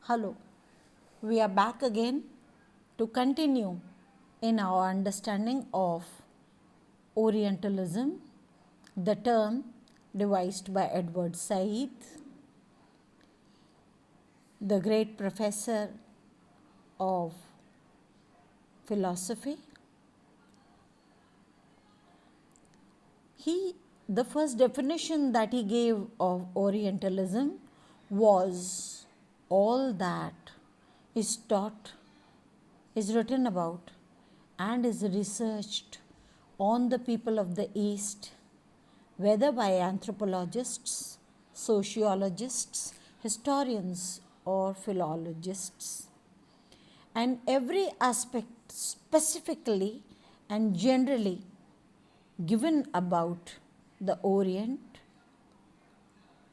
Hello, we are back again to continue in our understanding of Orientalism, the term devised by Edward Said, the great professor of philosophy. The first definition that he gave of Orientalism was all that is taught, is written about, and is researched on the people of the East, whether by anthropologists, sociologists, historians, or philologists, and every aspect specifically and generally given about the Orient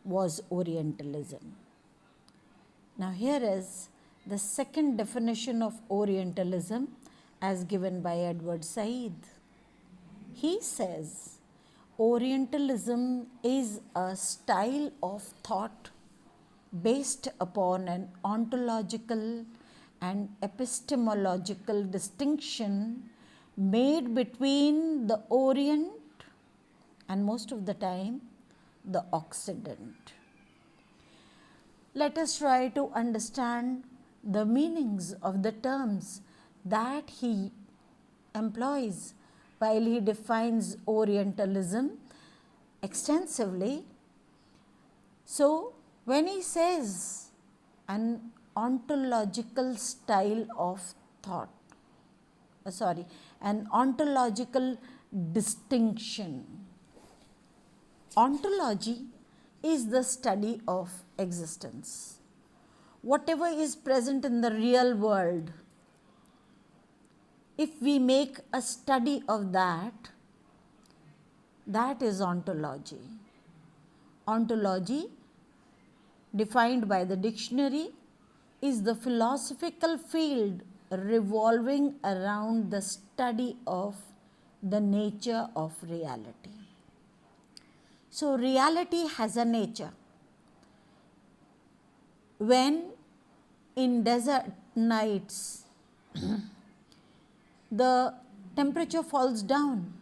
was Orientalism. Now, here is the second definition of Orientalism as given by Edward Said. He says, Orientalism is a style of thought based upon an ontological and epistemological distinction made between the Orient and most of the time the Occident. Let us try to understand the meanings of the terms that he employs while he defines Orientalism extensively. So, when he says an ontological style of thought, an ontological distinction. Ontology is the study of existence. Whatever is present in the real world, if we make a study of that, that is ontology. Ontology, defined by the dictionary, is the philosophical field revolving around the study of the nature of reality. So, reality has a nature. When in desert nights the temperature falls down,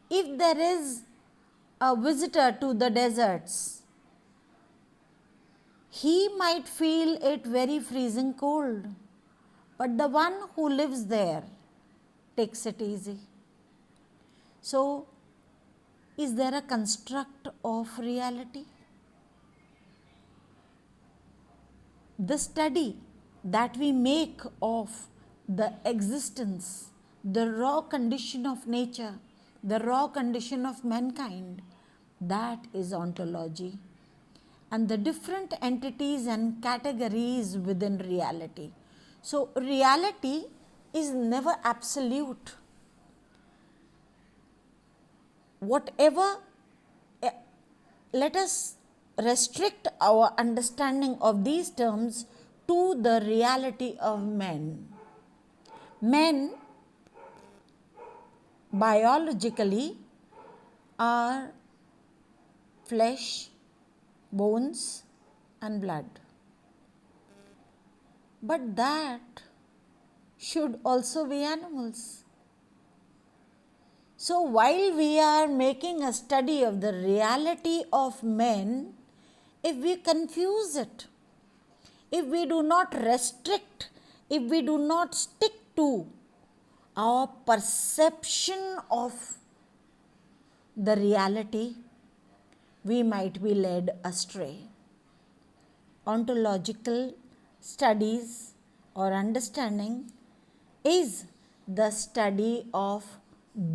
if there is a visitor to the deserts, he might feel it very freezing cold, but the one who lives there takes it easy. So, is there a construct of reality? The study that we make of the existence, the raw condition of nature, the raw condition of mankind, that is ontology. And the different entities and categories within reality. So, reality is never absolute. Whatever, let us restrict our understanding of these terms to the reality of men. Men biologically are flesh, bones and blood. But that should also be animals. So, while we are making a study of the reality of men, if we confuse it, if we do not restrict, if we do not stick to our perception of the reality, we might be led astray. Ontological studies or understanding is the study of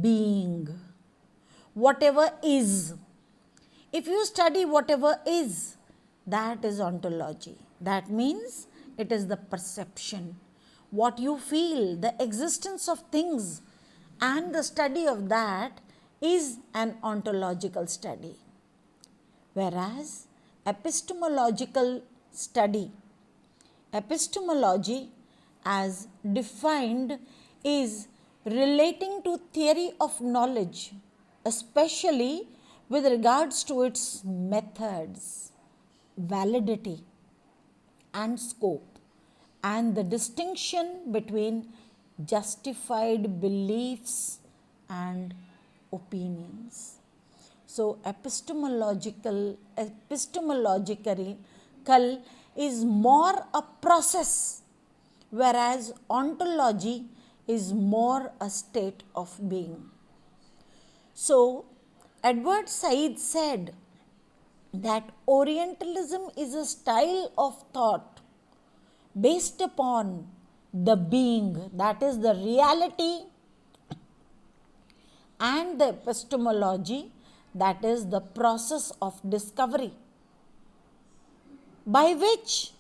being. Whatever is. If you study whatever is, that is ontology. That means it is the perception, what you feel, the existence of things, and the study of that is an ontological study. Whereas epistemological study, epistemology as defined is relating to theory of knowledge, especially with regards to its methods, validity, and scope, and the distinction between justified beliefs and opinions. So epistemologically is more a process, whereas ontology is more a state of being. So Edward Said said that Orientalism is a style of thought based upon the being, that is the reality, and the epistemology, that is the process of discovery, by which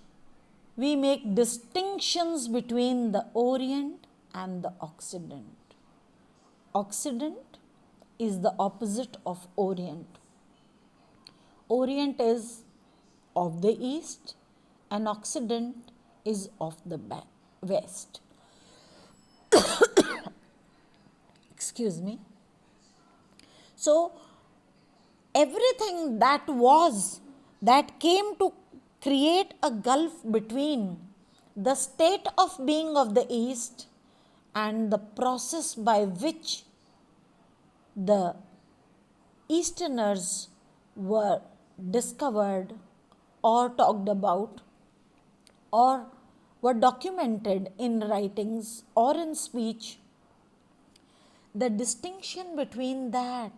we make distinctions between the Orient and the Occident. Occident is the opposite of Orient. Orient is of the East and Occident is of the West. Excuse me. So, everything that came to create a gulf between the state of being of the East and the process by which the Easterners were discovered or talked about or were documented in writings or in speech, the distinction between that,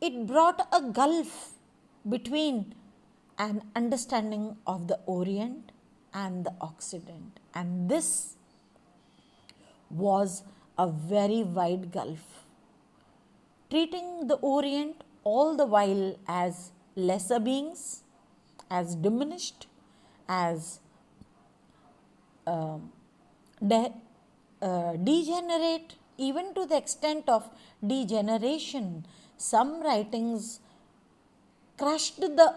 it brought a gulf between an understanding of the Orient and the Occident, and this was a very wide gulf, treating the Orient all the while as lesser beings, as diminished, as degenerate, even to the extent of degeneration. Some writings crushed the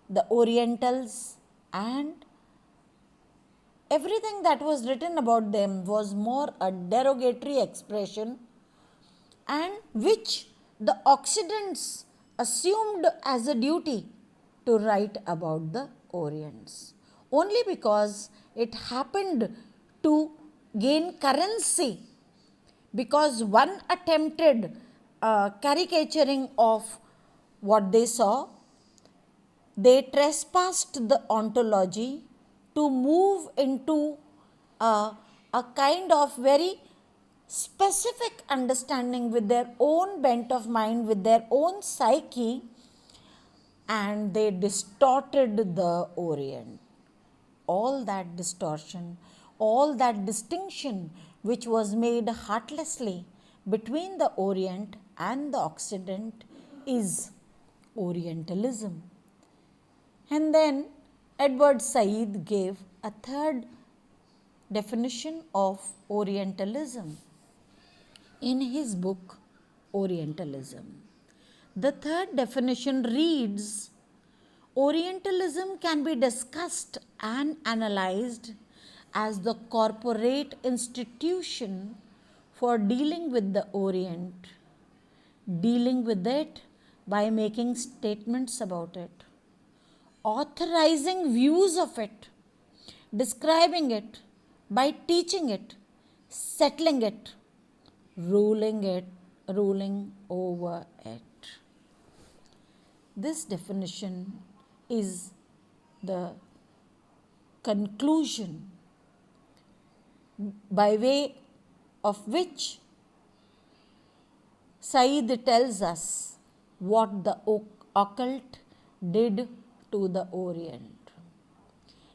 the Orientals, and everything that was written about them was more a derogatory expression, and which the Occidents assumed as a duty to write about the Orients, only because it happened to gain currency, because one attempted caricaturing of what they saw. They trespassed the ontology to move into a kind of very specific understanding with their own bent of mind, with their own psyche, and they distorted the Orient. All that distortion, all that distinction which was made heartlessly between the Orient and the Occident is Orientalism. And then Edward Said gave a third definition of Orientalism in his book Orientalism. The third definition reads, Orientalism can be discussed and analyzed as the corporate institution for dealing with the Orient, dealing with it by making statements about it, authorizing views of it, describing it, by teaching it, settling it, ruling over it. This definition is the conclusion by way of which Said tells us what the occult did to the Orient.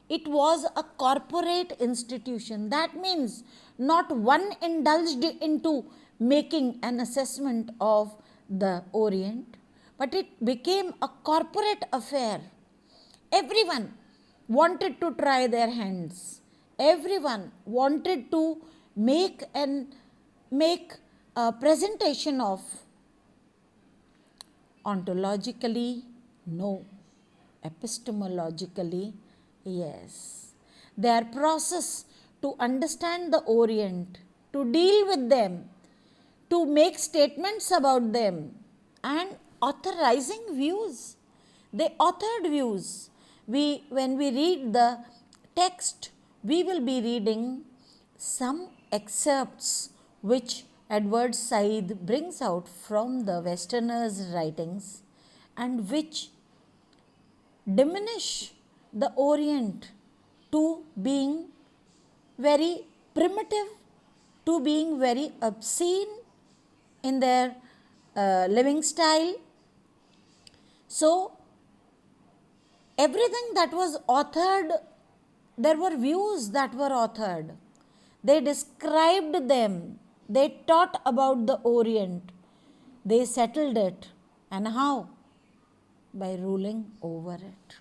It was a corporate institution. That means not one indulged into making an assessment of the Orient, but it became a corporate affair. Everyone wanted to try their hands. Everyone wanted to make a presentation of. Ontologically, no. Epistemologically, yes. Their process to understand the Orient, to deal with them, to make statements about them, and authorizing views. They authored views. When we read the text, we will be reading some excerpts which Edward Said brings out from the Westerners' writings and which diminish the Orient to being very primitive, to being very obscene in their living style. So, everything that was authored, there were views that were authored. They described them, they taught about the Orient, they settled it. And how? By ruling over it.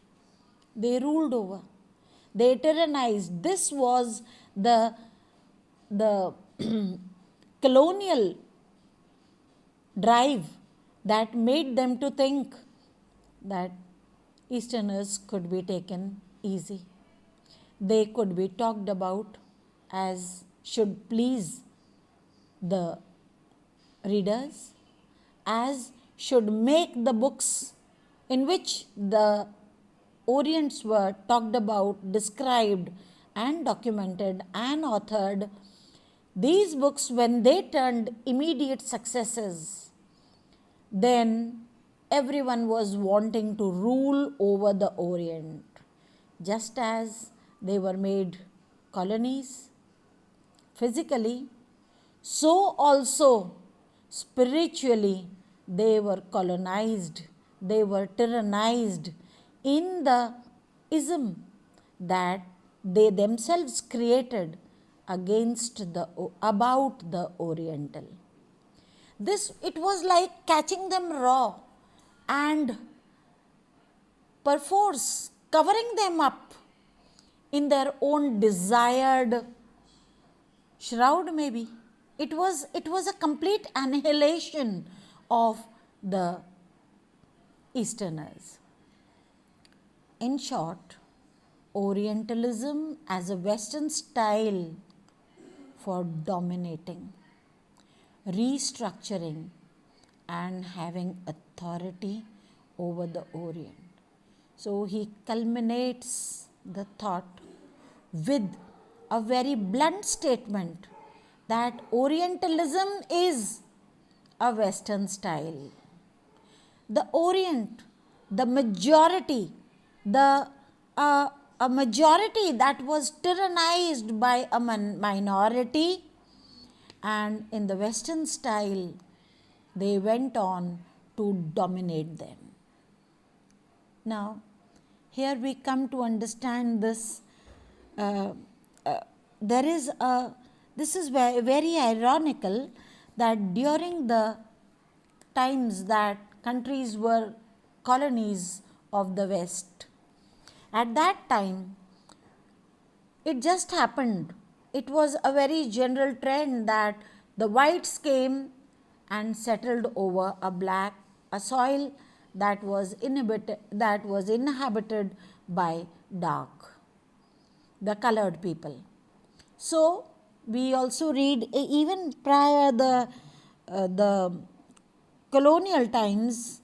They ruled over. They tyrannized. This was the colonial drive that made them to think that Easterners could be taken easy. They could be talked about as should please the readers, as should make the books in which the Orients were talked about, described, and documented and authored. These books, when they turned immediate successes, then everyone was wanting to rule over the Orient. Just as they were made colonies physically, so also spiritually they were colonized, they were tyrannized in the ism that they themselves created against the about the Oriental. This, it was like catching them raw and perforce covering them up in their own desired shroud, maybe. It was a complete annihilation of the Easterners. In short, Orientalism as a Western style for dominating, restructuring, and having authority over the Orient. So he culminates the thought with a very blunt statement that Orientalism is a Western style. The Orient, the majority, a majority that was tyrannized by a minority, and in the Western style, they went on to dominate them. Now, here we come to understand this. This is very ironical that during the times that countries were colonies of the West, at that time, it just happened. It was a very general trend that the whites came and settled over a soil that was inhabited by dark, the colored people. So we also read even prior the colonial times,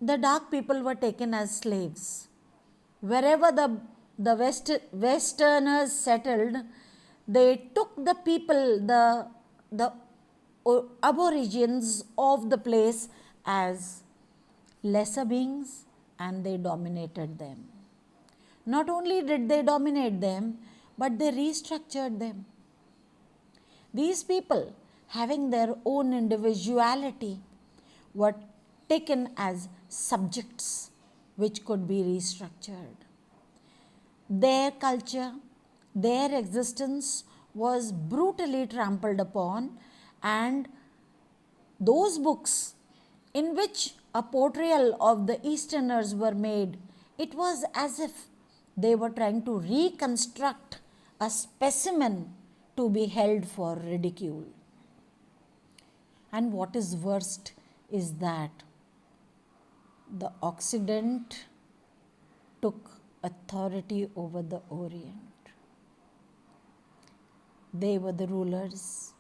the dark people were taken as slaves. Wherever the Westerners settled, they took the people, the aborigines of the place as lesser beings, and they dominated them. Not only did they dominate them, but they restructured them. These people, having their own individuality, were taken as subjects which could be restructured. Their culture, their existence was brutally trampled upon, and those books in which a portrayal of the Easterners were made, it was as if they were trying to reconstruct a specimen to be held for ridicule. And what is worst is that the Occident took authority over the Orient. They were the rulers,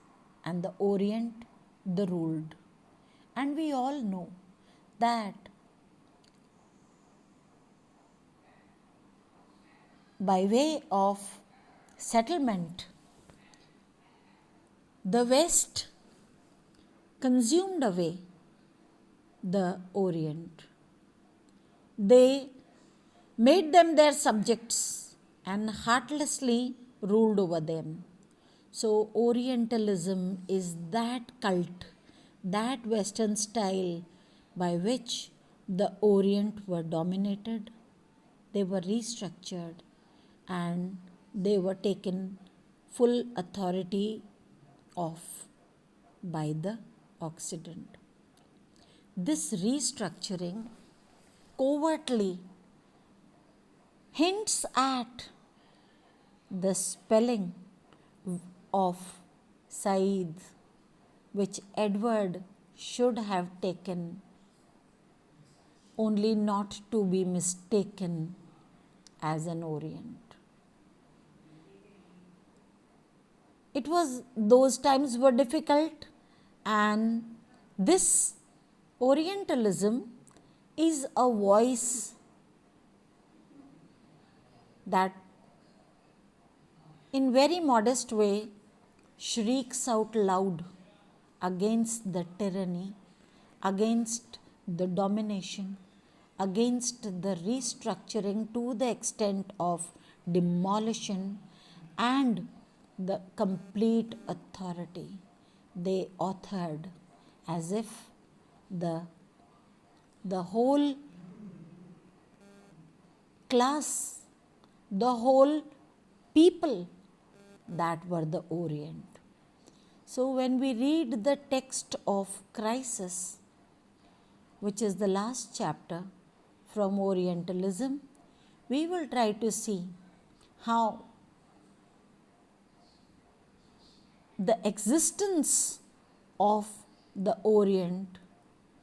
and the Orient the ruled. And we all know that by way of settlement, the West consumed away the Orient. They made them their subjects and heartlessly ruled over them. So, Orientalism is that cult, that Western style by which the Orient were dominated, they were restructured, and they were taken full authority of by the Occident. This restructuring covertly hints at the spelling of Said, which Edward should have taken, only not to be mistaken as an Orient. It was, those times were difficult, and this Orientalism is a voice that in very modest way shrieks out loud against the tyranny, against the domination, against the restructuring to the extent of demolition and the complete authority. They authored as if the whole class, the whole people that were the Orient. So when we read the text of Crisis, which is the last chapter from Orientalism, we will try to see how the existence of the Orient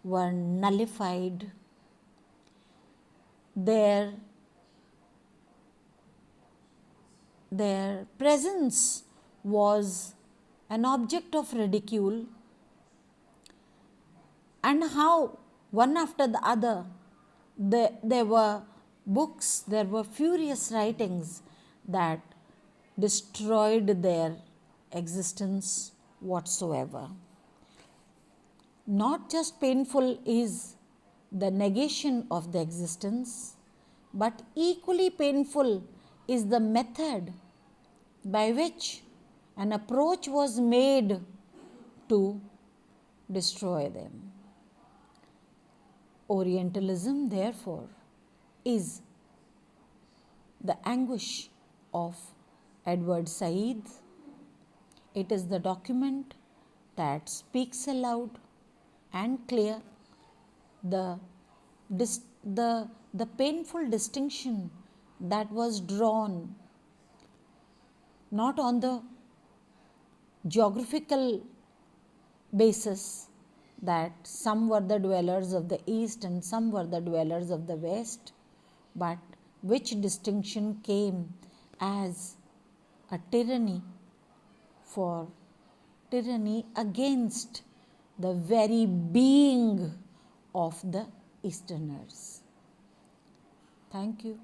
were nullified, their presence was an object of ridicule, and how one after the other there were books, there were furious writings that destroyed their existence whatsoever. Not just painful is the negation of the existence, but equally painful is the method by which an approach was made to destroy them. Orientalism, therefore, is the anguish of Edward Said. It is the document that speaks aloud and clear the painful distinction that was drawn not on the geographical basis that some were the dwellers of the East and some were the dwellers of the West, but which distinction came as a tyranny against the very being of the Easterners. Thank you.